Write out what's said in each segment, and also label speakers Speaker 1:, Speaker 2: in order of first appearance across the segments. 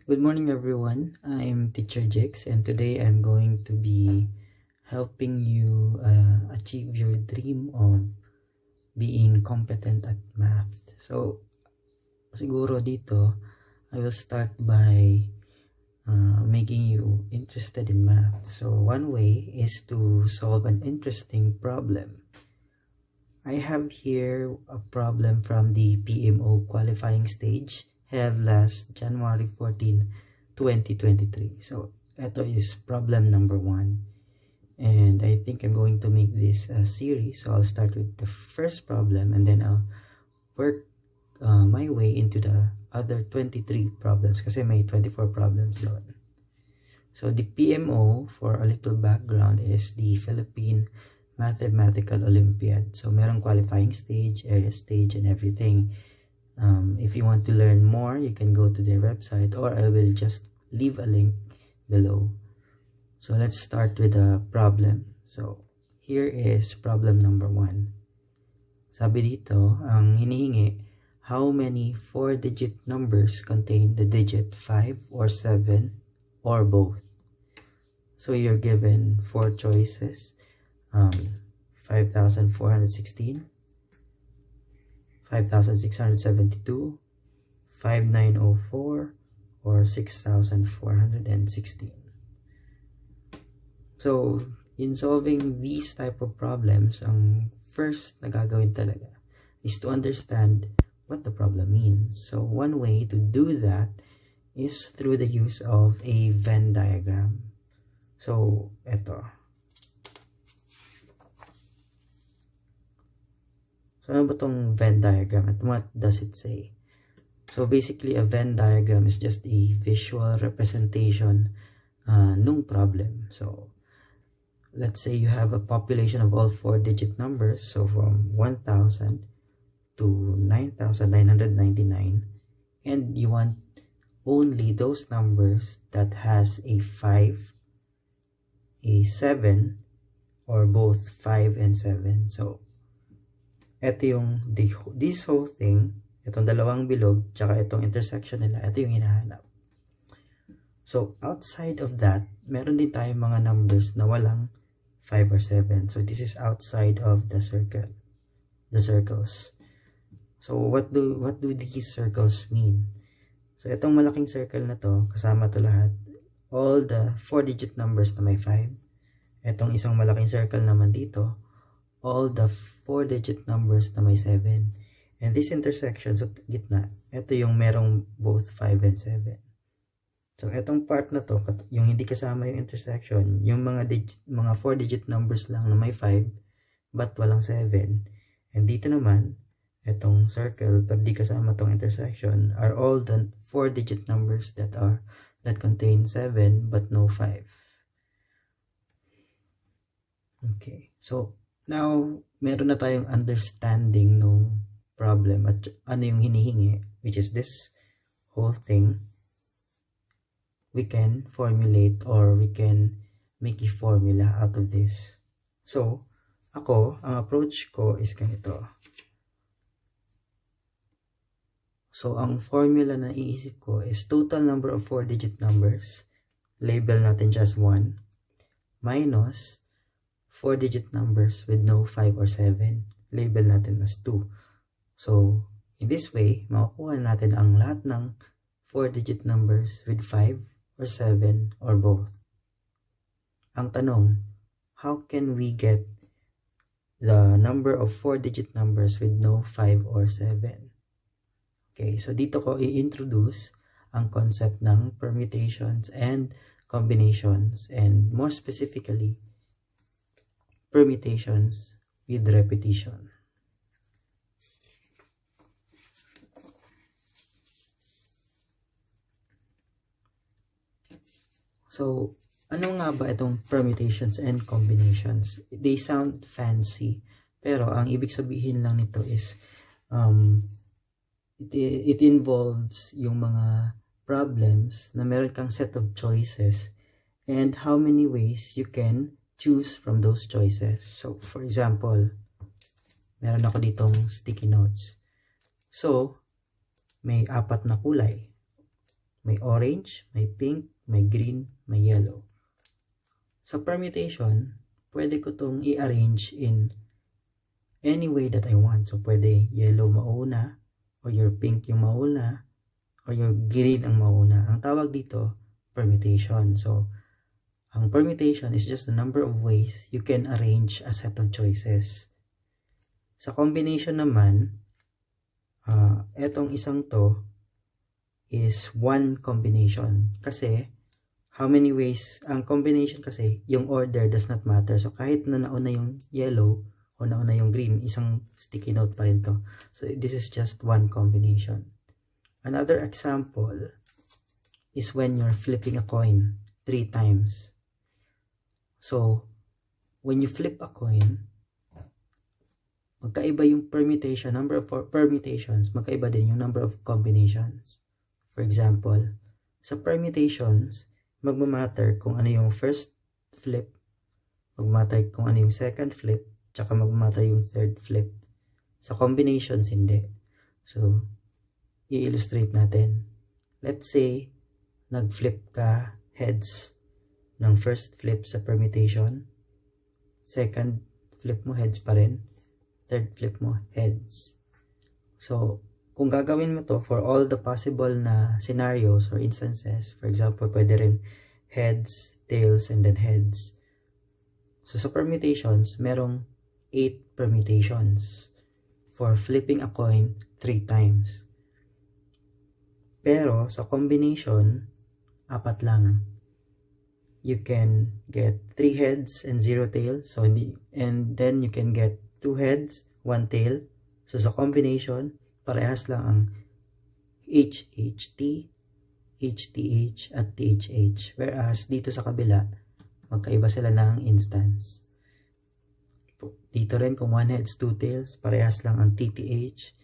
Speaker 1: Good morning everyone, I'm Teacher Jix and today I'm going to be helping you achieve your dream of being competent at math. So, siguro dito, I will start by making you interested in math. So, one way is to solve an interesting problem. I have here a problem from the PMO qualifying stage held last January 14, 2023. So, ito is problem number 1. And I think I'm going to make this a series. So, I'll start with the first problem and then I'll work my way into the other 23 problems kasi may 24 problems doon. So, the PMO, for a little background, is the Philippine Mathematical Olympiad. So, merong qualifying stage, area stage, and everything. If you want to learn more, you can go to their website or I will just leave a link below. So, let's start with the problem. So, here is problem number 1. Sabi dito, ang hinihingi, how many 4-digit numbers contain the digit 5 or 7 or both? So, you're given 4 choices. 5,416, 5,672, 5,904, or 6,416. So, in solving these type of problems, ang first na gagawin talaga is to understand what the problem means. So, one way to do that is through the use of a Venn diagram. So, eto. So, ano ba itong Venn diagram at what does it say? So, basically, a Venn diagram is just a visual representation nung problem. So, let's say you have a population of all 4-digit numbers. So, from 1,000 to 9,999. And you want only those numbers that has a 5, a 7, or both 5 and 7. So, ito yung, this whole thing, itong dalawang bilog, tsaka itong intersection nila, ito yung hinahanap. So, outside of that, meron din tayong mga numbers na walang 5 or 7. So, this is outside of the circle, the circles. So, what do these circles mean? So, itong malaking circle na to, kasama to lahat, all the 4-digit numbers na may 5. Itong isang malaking circle naman dito, all the 4-digit numbers na may 7. And this intersection sa gitna, ito yung merong both 5 and 7. So, itong part na to, yung hindi kasama yung intersection, yung mga 4-digit numbers lang na may 5, but walang 7. And dito naman, itong circle, pero di kasama tong intersection, are all the 4-digit numbers that contain 7, but no 5. Okay, so, now, meron na tayong understanding ng problem at ano yung hinihingi, which is this whole thing. We can formulate or we can make a formula out of this. So, ang approach ko is ganito. So, ang formula na iisip ko is total number of 4-digit numbers, label natin just 1, minus 4-digit numbers with no 5 or 7, label natin as 2. So, in this way, makukuha natin ang lahat ng 4-digit numbers with 5 or 7 or both. Ang tanong, how can we get the number of 4-digit numbers with no 5 or 7? Okay, so dito ko i-introduce ang concept ng permutations and combinations, and more specifically, permutations with repetition. So, ano nga ba itong permutations and combinations? They sound fancy, pero ang ibig sabihin lang nito is it involves yung mga problems na meron kang set of choices and how many ways you can choose from those choices. So, for example, meron ako ditong sticky notes. So, may 4 na kulay. may orange, may pink, may green, may yellow. Sa permutation, pwede ko itong i-arrange in any way that I want. So, pwede yellow mauna, or your pink yung mauna, or your green ang mauna. Ang tawag dito, permutation. So, ang permutation is just the number of ways you can arrange a set of choices. Sa combination naman, etong isang to is one combination. Kasi, how many ways, ang combination kasi, yung order does not matter. So, kahit na nauna yung yellow o nauna yung green, isang sticky note pa rin to. So, this is just one combination. Another example is when you're flipping a coin 3 times. So, when you flip a coin, magkaiba yung permutation, number of permutations, magkaiba din yung number of combinations. For example, sa permutations, magmamatter kung ano yung first flip, magmamatter kung ano yung second flip, tsaka magmamatter yung third flip. Sa combinations, hindi. So, i-illustrate natin. Let's say, nag-flip ka heads ng first flip sa permutation. Second flip mo, heads pa rin. Third flip mo, heads. So, kung gagawin mo to for all the possible na scenarios or instances, for example, pwede rin heads, tails, and then heads. So, sa permutations, merong 8 permutations for flipping a coin 3 times. Pero, sa combination, 4 lang. You can get 3 heads and 0 tails. So, and then you can get 2 heads, 1 tail. So, sa combination, parehas lang ang HHT, HTH, at THH. Whereas, dito sa kabila, magkaiba sila ng instance. Dito rin, kung 1 heads, 2 tails, parehas lang ang TTH,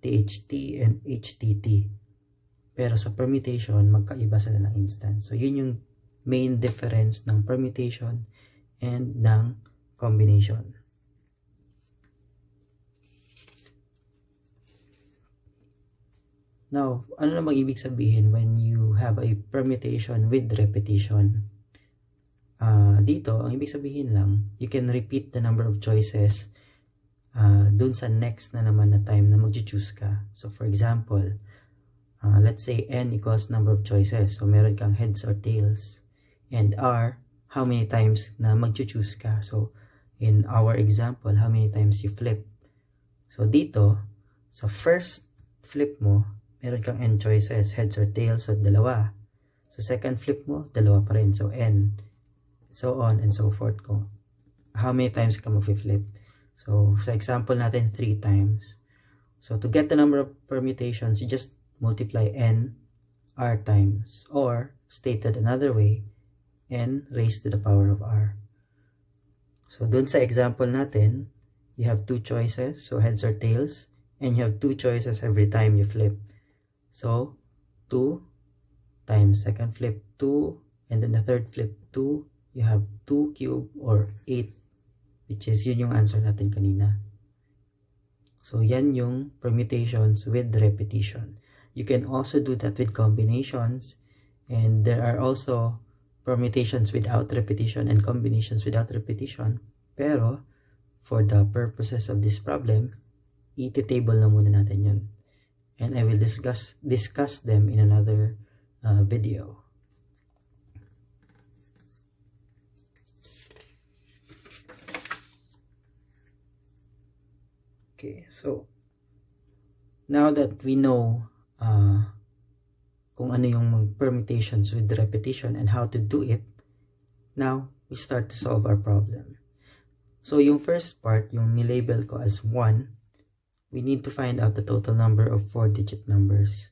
Speaker 1: THT, and HTT. Pero sa permutation, magkaiba sila ng instance. So, yun yung main difference ng permutation and ng combination. Now, ano namang ibig sabihin when you have a permutation with repetition? Dito, ang ibig sabihin lang, you can repeat the number of choices dun sa next na naman na time na mag-choose ka. So, for example, let's say n equals number of choices. So, meron kang heads or tails. And r, how many times na mag-choose ka. So, in our example, how many times you flip. So, dito, sa first flip mo, meron kang n choices, heads or tails, so dalawa. Sa second flip mo, dalawa pa rin, so n. So on and so forth kung how many times ka mag-flip. So, sa example natin, 3 times. So, to get the number of permutations, you just multiply n r times. Or, stated another way, n raised to the power of r. So, dun sa example natin, you have 2 choices, so heads or tails, and you have 2 choices every time you flip. So, 2 times second flip 2, and then the third flip 2, you have 2 cube or 8, which is yun yung answer natin kanina. So, yan yung permutations with repetition. You can also do that with combinations, and there are also permutations without repetition and combinations without repetition. Pero, for the purposes of this problem, iti-table na muna natin yun. And I will discuss them in another video. Okay, so now that we know kung ano yung permutations with repetition and how to do it, now we start to solve our problem. So yung first part, yung nilabel ko as 1, we need to find out the total number of 4-digit numbers.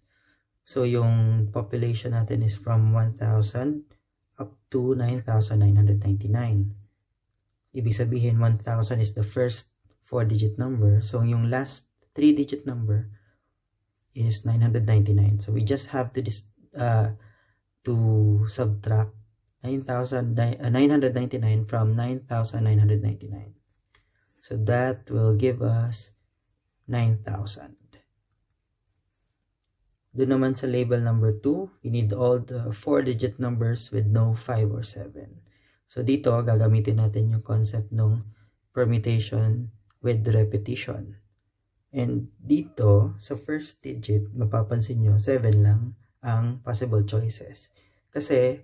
Speaker 1: So yung population natin is from 1,000 up to 9,999. Ibig sabihin 1,000 is the first 4-digit number. So yung last 3-digit number is 999. So we just have to subtract 999 from 9,999. So that will give us 9,000. Doon naman sa label number 2, we need all the 4-digit numbers with no 5 or 7. So dito, gagamitin natin yung concept ng permutation with repetition. And dito, sa first digit, mapapansin nyo, 7 lang ang possible choices. Kasi,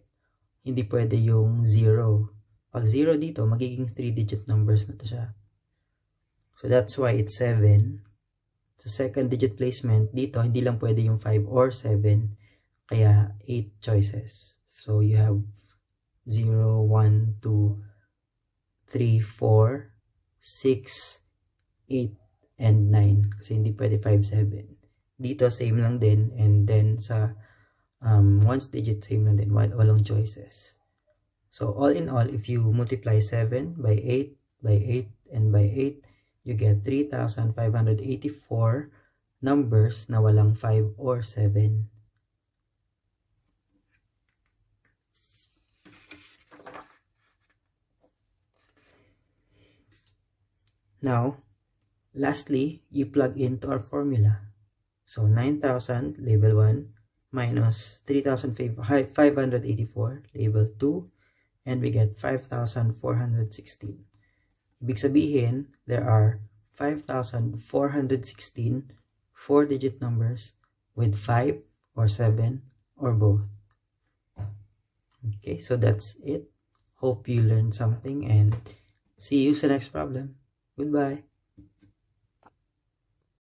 Speaker 1: hindi pwede yung 0. Pag 0 dito, magiging 3-digit numbers na to siya. So that's why it's 7. Sa second digit placement, dito, hindi lang pwede yung 5 or 7. Kaya, 8 choices. So you have 0, 1, 2, 3, 4, 6, 8, and 9. Kasi hindi pwede 5, 7. Dito, same lang din. And then, sa ones digit, same lang din. Walang choices. So, all in all, if you multiply 7 by 8, by 8, and by 8, you get 3,584 numbers na walang 5 or 7. Now, lastly, you plug into our formula. So, 9,000, label 1, minus 3,584, label 2, and we get 5,416. Ibig sabihin, there are 5,416 4-digit numbers with 5 or 7 or both. Okay, so that's it. Hope you learned something and see you sa next problem. Goodbye.